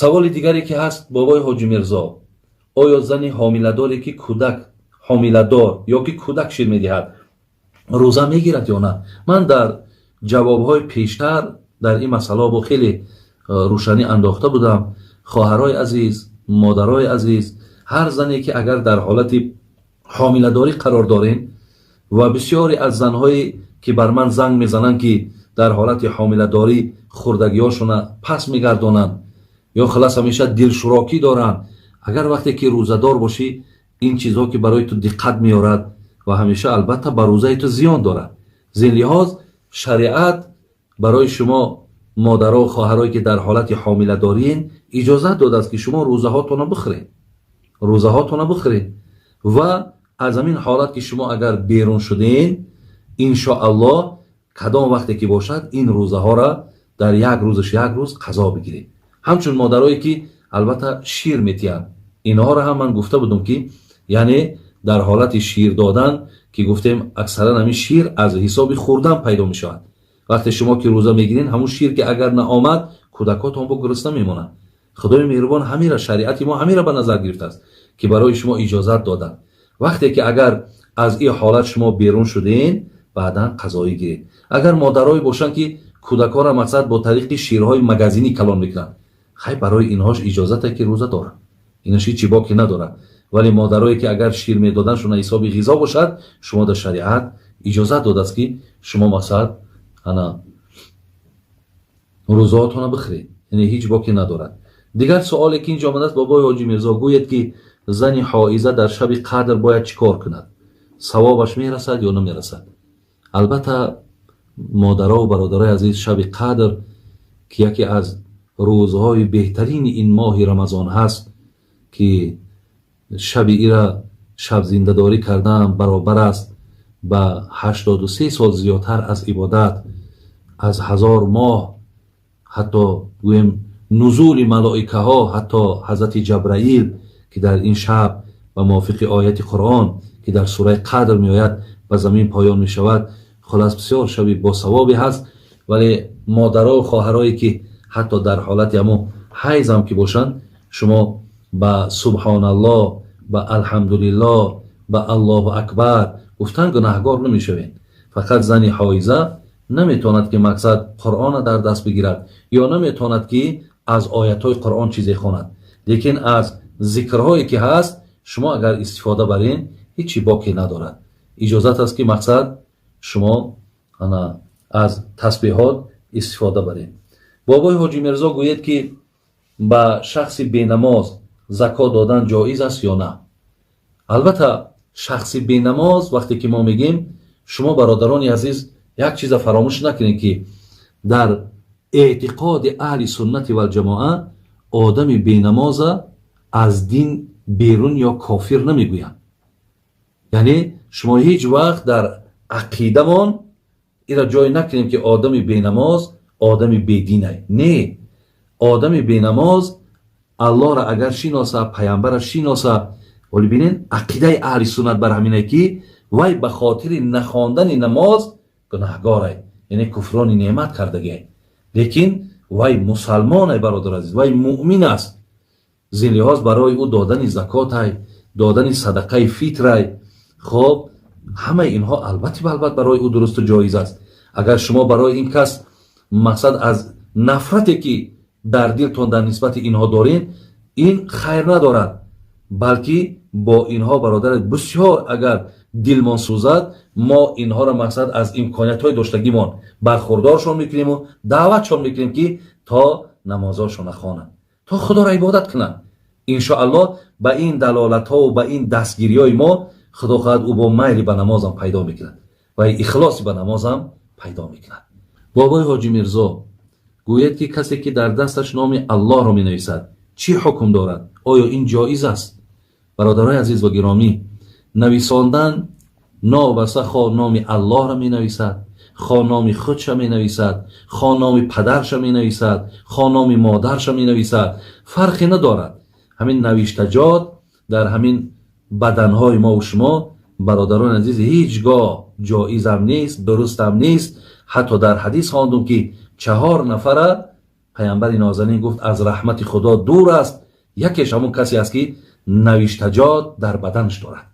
саволи дигаре ки ҳаст бобои ҳоҷи мирзо, оё зани ҳомиладоре ки кӯдак ҳомиладор ё ки кӯдак шир медиҳад рӯза мегирад ё на? ман дар ҷавобҳои пештар дар ин масъала бо хеле рӯшанӣ андохта будам. хоҳарои азиз, модарои азиз, ҳар зане ки агар дар ҳолати ҳомиладорӣ қарор дорем ва бисёре аз занҳое ки бар ман занг мезананд ки дар ҳолати ҳомиладорӣ хурдагиҳошона пас мегардонанд ё халас ҳамеша дилшӯрокӣ доранд, агар вақте ки рӯзадор бошӣ ин чизҳо ки барои ту диққат меёрад ва ҳамеша албатта ба рӯзаи ту зиён дорад. зин лиҳоз шариат барои шумо модаро хоҳарое ки дар ҳолати ҳомиладориин иҷозат додааст ки шумо рӯзаҳотона бихӯред ва аз ҳамин ҳолат ки шумо агар берун шудем иншоаллоҳ кадом вақте ки бошад ин рӯзаҳоро дар як рӯзаш як рӯз қазо бигиред. ҳамчун модарое ки албатта шир метиҳанд, инҳоро ҳам ман гуфта будам ки яъне дар ҳолати шир додан ки гуфтем аксаран ҳамин шир аз ҳисоби хӯрдан пайдо мешавад. вақте шумо ки рӯза мегиред ҳамун шир ки агар наомад кӯдакотон бо гирифта мемонанд. худои меҳрубон ҳамира шариати мо ҳамира ба назар гирифтааст ки барои шумо иҷозат доданд. вақте ки агар аз ин ҳолат шумо берун шудем баъдан қазоӣ гиред. агар модарое бошанд ки кӯдаконро мақсад бо тариқи ширҳои магазинӣ калон мекунанд, хай барои инҳош иҷозате ки рӯза доранд, инаш ҳичи боки надорад. вале модарое ки агар шир медоданд шуна ҳисоби ғизо бошад, шумо дар шариат иҷозат додааст ки шумо мақсад ана рӯзаотона бихӯред, яъне ҳеҷ боки надорад. дигар суоле ки инҷо омадааст, бобои ҳоҷи мирзо гӯед ки зани ҳоиза дар шаби қадр бояд чӣ кор кунад? савобаш мерасад ё намерасад? албатта модаро ва бародарои азиз, шаби қадр ки яке аз рӯзҳои беҳтарини ин моҳи рамазон ҳаст ки шаби ира шаб зиндадорӣ кардан баробар аст ба 83 сол зиёдтар аз ибодат, аз 1000 моҳ, ҳатто гӯем нузули малоикаҳо, ҳатто ҳазрати ҷабраил ки дар ин шаб ба мувофиқи ояти қуръон ки дар сураи қадр меояд ба замин поён мешавад. хулас бисёр шаби босавобе ҳаст. вале модаро хоҳарое ки ҳатто дар ҳолати ҳамо ҳайзам ки бошанд, шумо ба субҳоналлоҳ, ба алҳамдулиллоҳ, ба аллоҳу акбар гуфтан гунаҳгор намешавед. фақат зани ҳоиза наметавонад ки мақсад қуръонро дар даст бигирад ё наметавонад ки аз оятҳои қуръон чизе хонад, лекин аз зикрҳое ки ҳаст шумо агар истифода баред ҳичи боки надорад. иҷозат аст ки мақсад шумо аз тасбеҳот истифода баред. бобои ҳоҷи мирзо гӯед ки ба шахси бенамоз закот додан ҷоиз аст ё на? албатта шахси бенамоз вақте ки мо мегем, шумо бародарони азиз як чиза фаромӯш накунед ки дар эътиқоди аҳли суннати валҷамоа одами бенамоза аз дин берун ё кофир намегӯянд. яъне шумо ҳеҷ вақт дар ақидамон ира ҷой накунем ки одами бенамоз одами бединай. не, одами бенамоз аллоҳро агар шиноса, пайғамбараш шиноса, вале бинед ақидаи аҳли суннат бар ҳаминае ки вай ба хотири нахондани намоз гунаҳгорай, яъне куфрони неъмат кардагиай, лекин вай мусалмонай бародар азиз, вай муъмин аст. зин лиҳоз барои ӯ додани закотай, додани садақаи фитрай, хоб ҳамаи инҳо албатта балбат барои ӯ дурусту ҷоиз аст. агар шумо барои ин кас мақсад аз нафрате ки дар дилтон дар нисбати инҳо доред, ин хайр надорад, балки бо инҳо бародар бисёр агар дилмон сӯзад, мо инҳоро мақсад аз имкониятҳои доштагимон бархурдоршон мекунему, даъватшон мекунем ки то намозошона хонанд, то худоро ибодат кунанд. иншоаллоҳ ба ин далолатҳо ба ин дастгириҳои мо худо хоҳад ӯ бо майли ба намозам пайдо мекунад ва ихлоси ба намозам пайдо мекунад. бобои ҳоҷи мирзо гӯяд ки касе ки дар дасташ номи аллоҳро менависад чӣ ҳукм дорад? оё ин ҷоиз аст? бародарои азиз ва гиромӣ, нависондан новаса хоҳ номи аллоҳро менависад, хоҳ номи худша менависад, хоҳ номи падарша менависад, хоҳ номи модарша менависад, фарқе надорад. ҳамин навиштаҷот дар ҳамин баданҳои мову шумо бародарони азиз ҳеҷ гоҳ ҷоизам нест, дурустам нест. ҳатто дар ҳадис хондум ки 4 нафара پیامبر نازنین گفت از رحمت خدا دور است، یکیش همون کسی است که نوشتجات در بدنش دارد.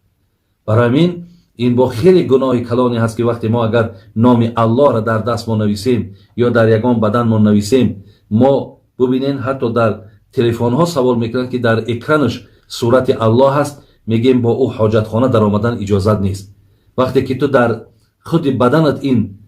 برای همین این با خیلی گناه کلانی هست که وقتی ما اگر نام الله را در دست ما نویسیم یا در یگان بدن ما نویسیم، ما ببینین حتی در تلفن ها سوال میکنن که در اکرانش صورت الله هست، میگیم با او حاجت خانه در آمدن اجازت نیست. وقتی که تو در خود بدنت این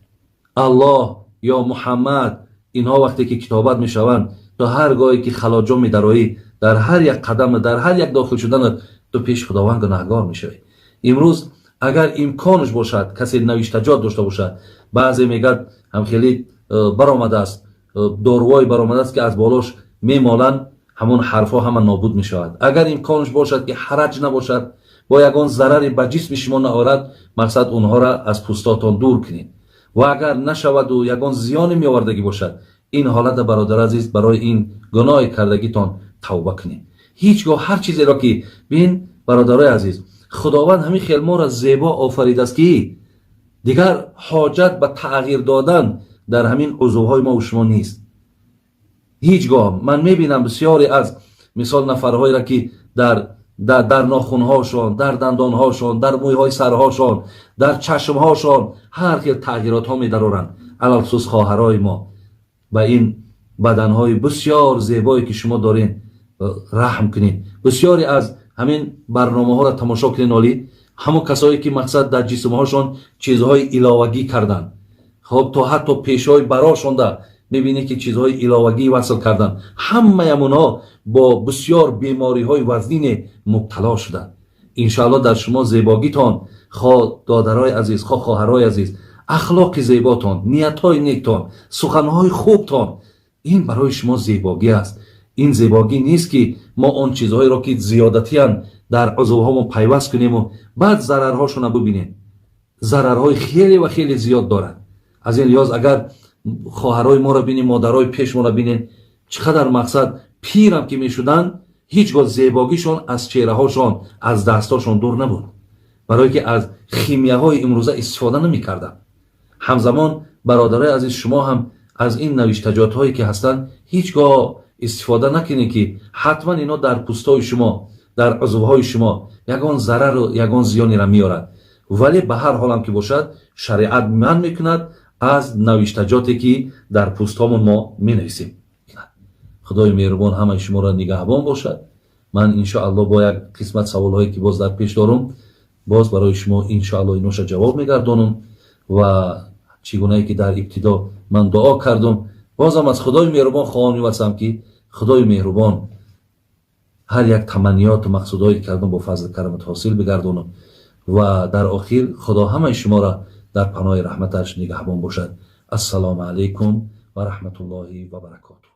الله یا محمد اینها وقتی که کتابت میشوند، تو هر گاهی که خلاجو میدرایی، در هر یک قدم، در هر یک داخل شدن تو پیش خداوند گناهگار میشوی. امروز اگر امکانش باشد کسی نوشتجات داشته باشد، بعضی میگد هم خیلی برآمده است، داروای برآمده است که از بالاش میمالن همون حرفا همه نابود میشود. اگر امکانش باشد که حرج نباشد، با یگان ضرری به جسم شما نآورد، مقصد اونها را از پوستاتون دور کنید. و اگر نشود و یگان زیانی میآوردگی باشد، این حالت برادر عزیز برای این گناه کردگیتان توبه کنید. هیچگاه هر چیزی را که ببین برادرای عزیز، خداوند همین خیلی ما را زیبا آفریده است که دیگر حاجت به تغییر دادن در همین عضوهای ما و شما نیست. هیچگاه من میبینم بسیاری از مثال نفرهایی را که در ناخونهاشون، در دندانهاشون، در مویهای سرهاشون، در چشمهاشون هر خیل تغییرات ها میدارن. علال خصوص خواهرای ما و این بدنهای بسیار زیبایی که شما دارین رحم کنین. بسیاری از همین برنامه ها را تماشا کنین، عالی همون کسایی که مقصد در جسم هاشون چیزهای علاوگی کردن، خب تو حتی پیشای براشون ده میبینی که چیزهای علاوگی وصل کردن، همه امونها با بسیار بیماری های وزنین مبتلا شدن. انشاءالله در شما زیباگیتان، خواه دادرای عزیز، خواه خواهرای عزیز، اخلاق زیباتان، نیتهای نیکتان، سخنهای خوبتان، این برای شما زیباگی است. این زیباگی نیست که ما اون چیزهایی را که زیادتی هم در عضوهامون پیوست کنیم و بعد ضررهاشون رو ببینیم. ضررهای خیلی و خیلی زیاد دارن. از این لحاظ اگر خواهرای ما را بینیم، مادرای پیش ما را بینیم، چقدر مقصد پیرم که میشدن، هیچگاه زیباگیشون از چهره هاشون، از دستاشون دور نبود، برای که از خیمیه های امروزه استفاده نمی کردن. همزمان برادرای عزیز، شما هم از این نوشتجات هایی که هستن هیچگاه استفاده نکنید که حتما اینا در پوستای شما، در عضوهای شما یگان ضرر و یگان زیانی را میارد. ولی به هر حال هم که باشد، شریعت من میکند از نوشتجاتی که در پوستامون ما می نویسیم. خدای مهربان همه شما را نگهبان باشد. من انشاءالله با یک قسمت سوال هایی که باز در پیش دارم، باز برای شما انشاءالله اینوش جواب میگردانم و چگونه ای که در ابتدا من دعا کردم، بازم از خدای مهربان خواهم می‌وسم که خدای مهربان هر یک تمنیات و مقصودایی کردم با فضل کرمت حاصل بگردانم و در آخر خدا همه شما را در پناه رحمتش نگهبان باشد. السلام علیکم و رحمت الله و برکاته.